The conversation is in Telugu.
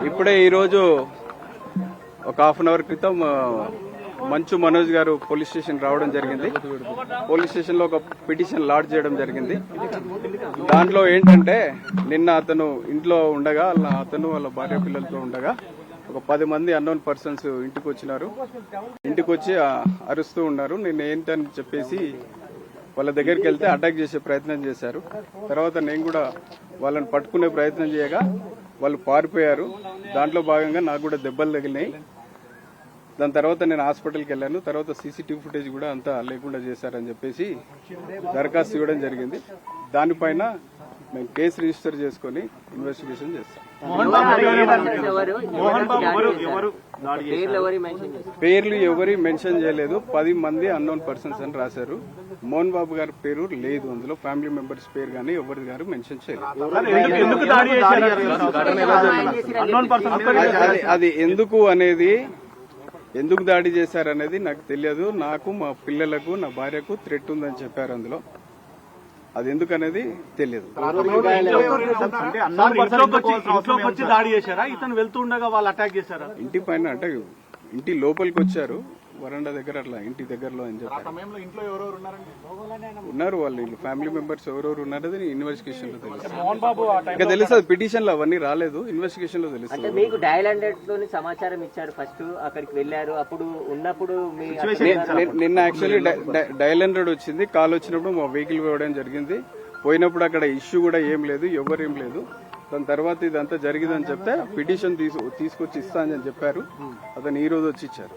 ఇప్పుడే ఈరోజు ఒక హాఫ్ అన్ అవర్ క్రితం మంచు మనోజ్ గారు పోలీస్ స్టేషన్ రావడం జరిగింది. పోలీస్ స్టేషన్ లో ఒక పిటిషన్ లాడ్జ్ చేయడం జరిగింది. దాంట్లో ఏంటంటే నిన్న అతను ఇంట్లో ఉండగా అతను వాళ్ళ భార్య పిల్లలతో ఉండగా ఒక 10 మంది అన్నోన్ పర్సన్స్ ఇంటికి వచ్చినారు. ఇంటికి వచ్చి అరుస్తూ ఉన్నారు. నిన్న ఏంటని చెప్పేసి వాళ్ళ దగ్గరికి వెళ్తే అటాక్ చేసే ప్రయత్నం చేశారు. తర్వాత నేను కూడా వాళ్ళని పట్టుకునే ప్రయత్నం చేయగా వాళ్ళు పారిపోయారు. దాంట్లో భాగంగా నాకు కూడా దెబ్బలు తగిలినాయి. దాని తర్వాత నేను హాస్పిటల్కి వెళ్ళాను. తర్వాత సీసీటీవీ ఫుటేజ్ కూడా అంతా లేకుండా చేశారని చెప్పేసి దరఖాస్తు ఇవ్వడం జరిగింది. దానిపైన మేము కేసు రిజిస్టర్ చేసుకుని ఇన్వెస్టిగేషన్ చేస్తాం. పేర్లు ఎవరి మెన్షన్ చేయలేదు. 10 మంది అన్నోన్ పర్సన్స్ అని రాశారు. మోహన్ బాబు గారి పేరు లేదు అందులో. ఫ్యామిలీ మెంబర్స్ పేరు కానీ ఎవరి గారు మెన్షన్ చేయలేదు. అది ఎందుకు దాడి చేశారనేది నాకు తెలియదు. నాకు, మా పిల్లలకు, నా భార్యకు థ్రెట్ ఉందని చెప్పారు అందులో. అది ఎందుకనేది తెలియదు. ఇంటి పైన అంటే ఇంటి లోపలికి వచ్చారు, వరండా దగ్గర అట్లా ఇంటి దగ్గరలో అని చెప్పారు. ఉన్నారు వాళ్ళు ఫ్యామిలీ మెంబర్స్ ఎవరెవరు ఉన్నారది ఇన్వెస్టిగేషన్ లో తెలుసు. ఇంకా తెలుసు, పిటిషన్ లో అవన్నీ రాలేదు, ఇన్వెస్టిగేషన్ లో తెలుసు. మీకు డయల్ 100 లోని సమాచారం ఇచ్చారు. ఫస్ట్ అక్కడికి వెళ్లారు. అప్పుడు ఉన్నప్పుడు నిన్న యాక్చువల్లీ డయల్ 100 వచ్చింది. కాల్ వచ్చినప్పుడు మా వెహికల్ పోవడం జరిగింది. పోయినప్పుడు అక్కడ ఇష్యూ కూడా ఏం లేదు, ఎవరేం లేదు. దాని తర్వాత ఇదంతా జరిగిందని చెప్తే పిటిషన్ తీసుకొచ్చి ఇస్తా అని చెప్పారు. అతను ఈ రోజు వచ్చి ఇచ్చారు.